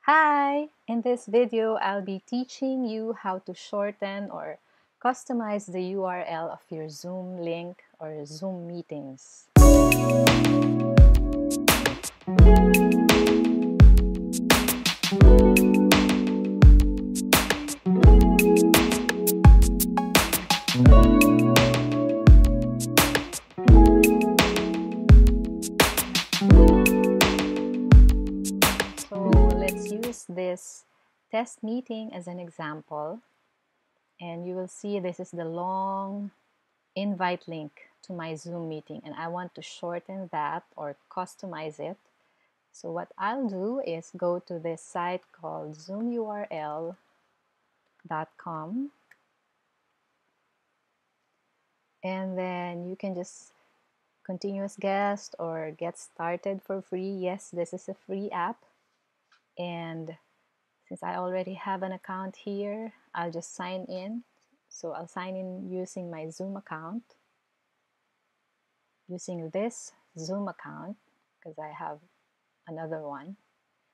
Hi! In this video, I'll be teaching you how to shorten or customize the URL of your Zoom link or Zoom meetings. So let's use this test meeting as an example, and you will see this is the long invite link to my Zoom meeting, and I want to shorten that or customize it. So what I'll do is go to this site called zoomurl.com, and then you can just continuous guest or get started for free. Yes, this is a free app, and since I already have an account here, I'll just sign in. So I'll sign in using my Zoom account, using this Zoom account because I have another one.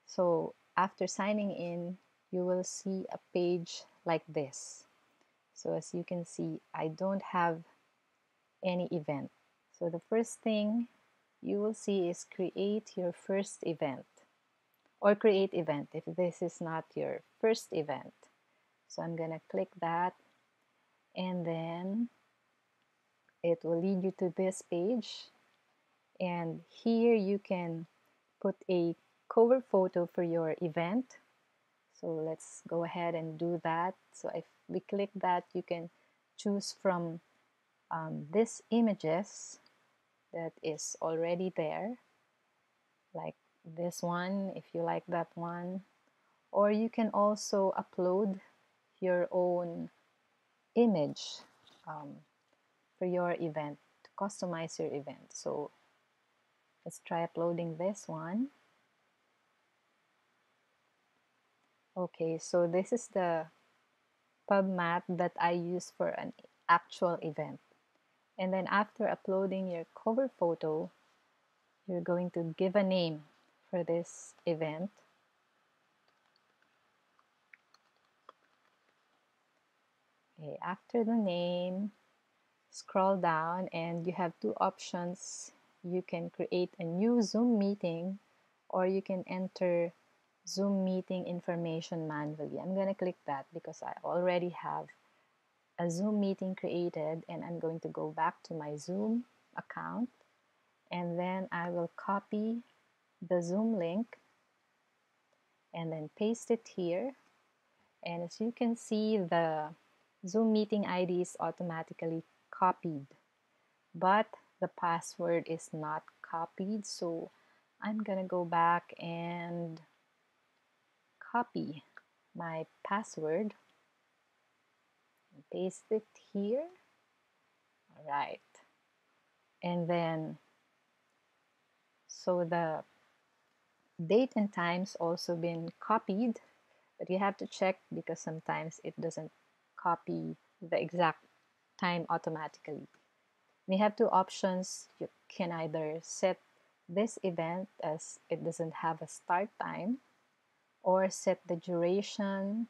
So after signing in, you will see a page like this. So as you can see, I don't have any event. So the first thing you will see is create your first event or create event if this is not your first event. So I'm gonna click that, and then it will lead you to this page, and here you can put a cover photo for your event. So let's go ahead and do that. So if we click that, you can choose from these images that is already there, like this one if you like that one, or you can also upload your own image for your event, to customize your event. So let's try uploading this one. Okay, so this is the PubMat that I use for an actual event. And then after uploading your cover photo, you're going to give a name for this event. Okay, after the name, scroll down and you have two options. You can create a new Zoom meeting, or you can enter Zoom meeting information manually. I'm going to click that because I already have a Zoom meeting created, and I'm going to go back to my Zoom account, and then I will copy the Zoom link and then paste it here. And as you can see, the Zoom meeting ID is automatically copied, but the password is not copied. So I'm gonna go back and copy my password and paste it here. All right. And then, so the date and times also been copied, but you have to check because sometimes it doesn't copy the exact time automatically. We have two options. You can either set this event as it doesn't have a start time, or set the duration,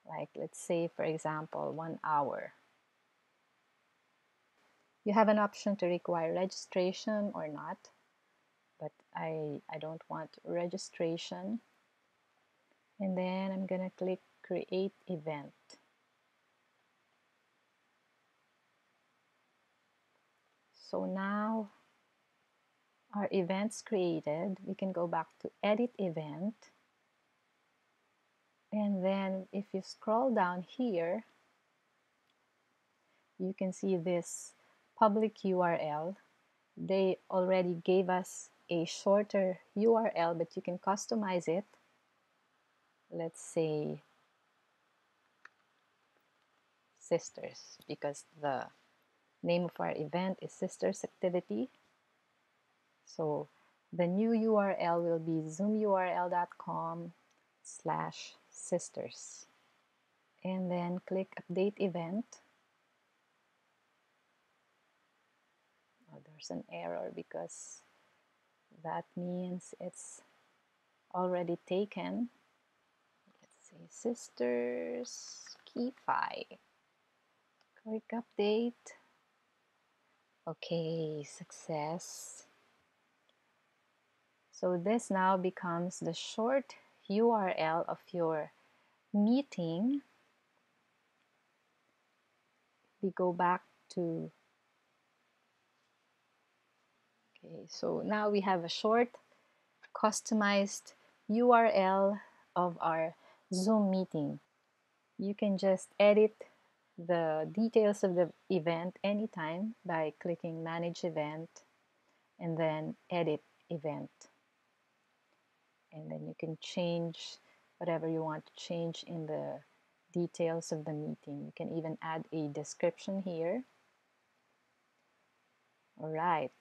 like let's say for example 1 hour. You have an option to require registration or not, but I don't want registration. And then I'm gonna click create event. So now our event's created. We can go back to edit event, and then if you scroll down here, you can see this public URL. They already gave us a shorter URL, but you can customize it. Let's say sisters, because the name of our event is sisters activity. So the new URL will be zoomurl.com/sisters, and then click update event. Oh, there's an error because that means it's already taken. Sisters Key-Fi. Click update. Okay, success. So this now becomes the short URL of your meeting. We go back to, okay, so now we have a short customized URL of our Zoom meeting. You can just edit the details of the event anytime by clicking Manage Event and then Edit Event. And then you can change whatever you want to change in the details of the meeting. You can even add a description here. All right.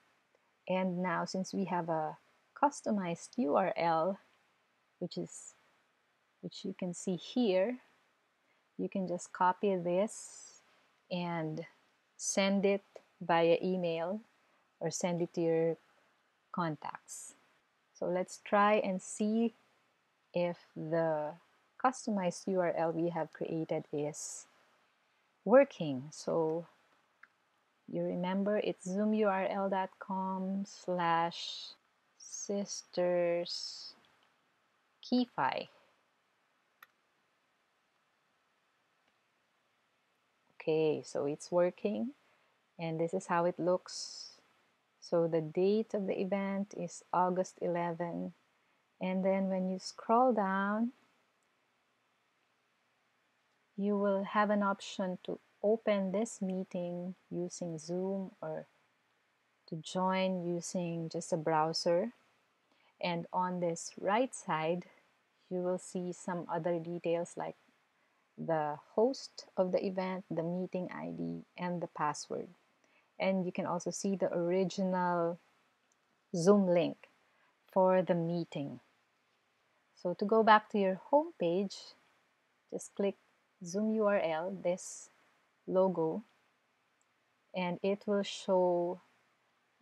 And now since we have a customized URL, which you can see here, you can just copy this and send it via email or send it to your contacts. So let's try and see if the customized URL we have created is working. So you remember it's zoomurl.com/sisters Key-Fi. Okay, so it's working and this is how it looks. So the date of the event is August 11, and then when you scroll down, you will have an option to open this meeting using Zoom or to join using just a browser. And on this right side, you will see some other details like the host of the event, the meeting ID, and the password. And you can also see the original Zoom link for the meeting. So to go back to your home page, just click Zoom URL, this logo, and it will show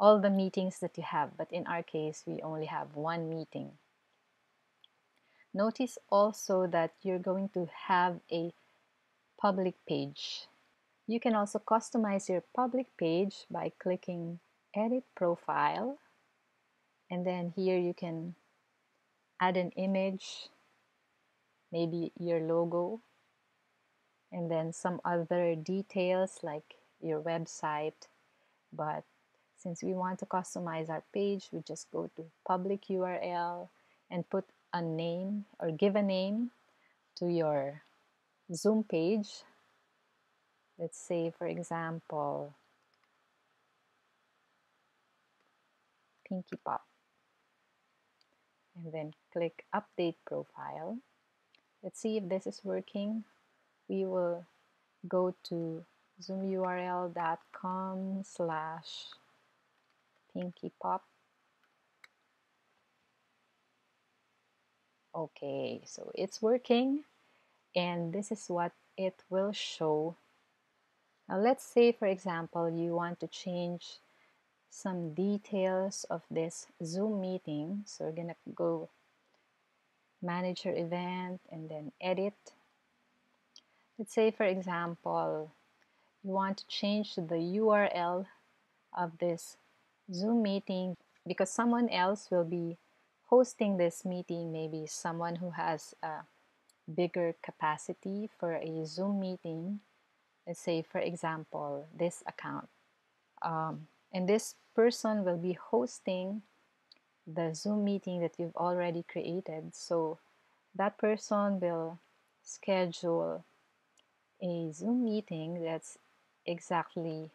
all the meetings that you have. But in our case, we only have one meeting. Notice also that you're going to have a public page. You can also customize your public page by clicking Edit Profile, and then here you can add an image, maybe your logo, and then some other details like your website. But since we want to customize our page, we just go to public URL and put a name or give a name to your Zoom page. Let's say, for example, Pinky Pop. And then click Update Profile. Let's see if this is working. We will go to zoomurl.com/pinkypop. Okay, so it's working, and this is what it will show. Now let's say, for example, you want to change some details of this Zoom meeting. So we're gonna go Manage your event and then Edit. Let's say, for example, you want to change the URL of this Zoom meeting because someone else will be hosting this meeting, maybe someone who has a bigger capacity for a Zoom meeting. Let's say, for example, this account. And this person will be hosting the Zoom meeting that you've already created. So that person will schedule a Zoom meeting that's exactly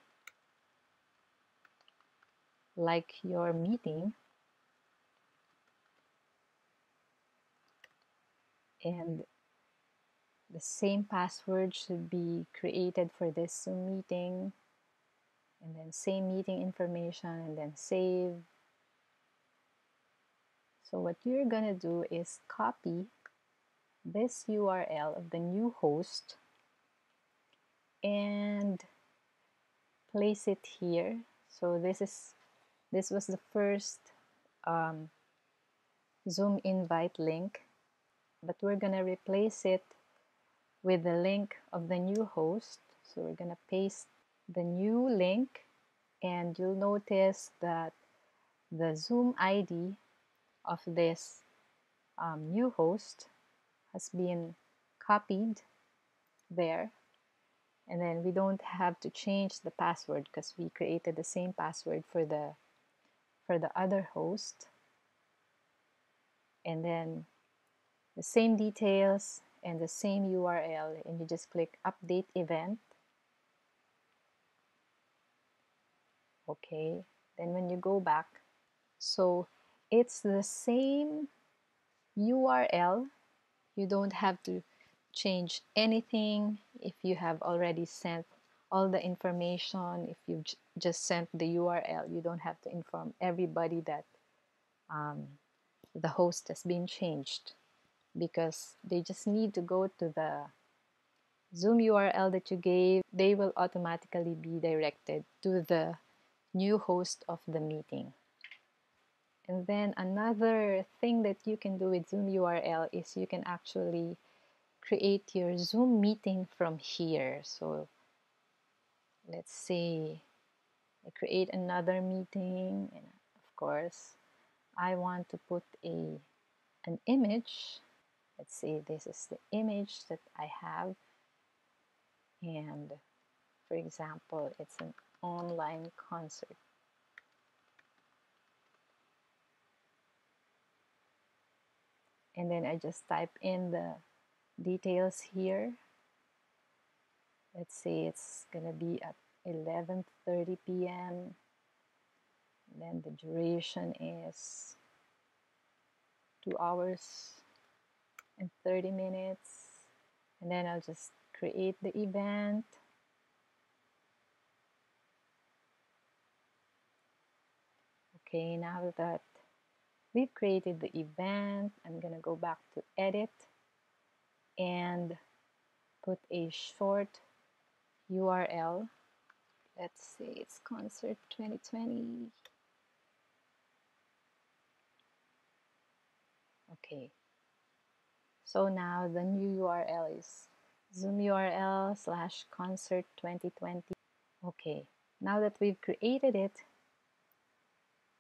like your meeting, and the same password should be created for this Zoom meeting, and then same meeting information, and then save. So what you're gonna do is copy this URL of the new host and place it here. So this was the first Zoom invite link. but we're gonna replace it with the link of the new host. So we're gonna paste the new link, and you'll notice that the Zoom ID of this new host has been copied there, and then we don't have to change the password because we created the same password for the other host, and then the same details and the same URL, and you just click update event. Okay, then when you go back, so it's the same URL. You don't have to change anything if you have already sent all the information. If you've just sent the URL, you don't have to inform everybody that the host has been changed, because they just need to go to the Zoom URL that you gave. They will automatically be directed to the new host of the meeting. And then another thing that you can do with Zoom URL is you can actually create your Zoom meeting from here. So let's say I create another meeting, and of course I want to put an image. Let's say this is the image that I have, and for example it's an online concert. And then I just type in the details here. Let's say it's gonna be at 11:30 p.m. Then the duration is 2 hours and 30 minutes. And then I'll just create the event. Okay, now that we've created the event, I'm gonna go back to edit and put a short URL. Let's say it's concert 2020. Okay, so now the new URL is Zoom URL / concert 2020. Okay, now that we've created it,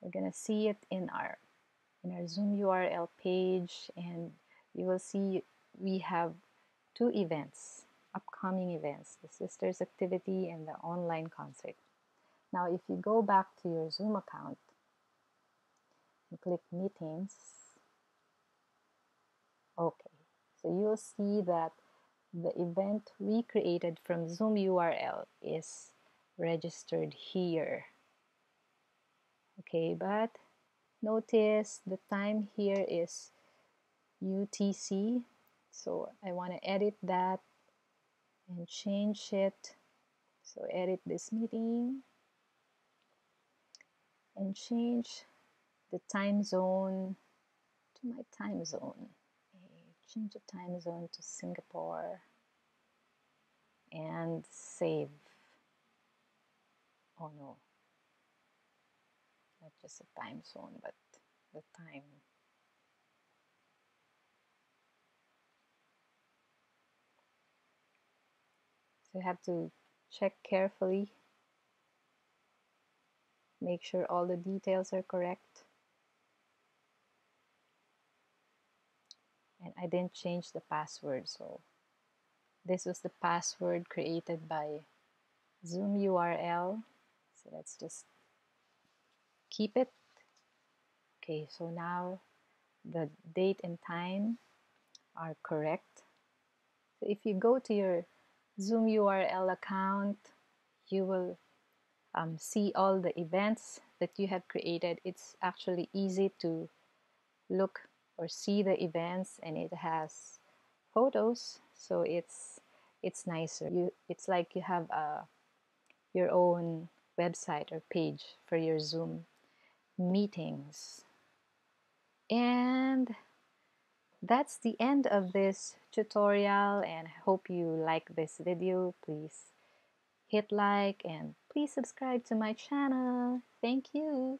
we're gonna see it in our Zoom URL page, and you will see we have 2 events, upcoming events, the Sisters Activity and the online concert. Now if you go back to your Zoom account and click Meetings, okay, so you'll see that the event we created from Zoom URL is registered here. Okay, but notice the time here is UTC, so I want to edit that and change it. So edit this meeting and change the time zone to my time zone. Change the time zone to Singapore and save. Oh no, not just the time zone, but the time. So you have to check carefully, make sure all the details are correct. And I didn't change the password, so this was the password created by Zoom URL. So let's just keep it. Okay, so now the date and time are correct. So if you go to your Zoom URL account, you will see all the events that you have created. It's actually easy to look or see the events, and it has photos, so it's nicer. It's like you have your own website or page for your Zoom meetings. And that's the end of this tutorial, and I hope you like this video. Please hit like and please subscribe to my channel. Thank you.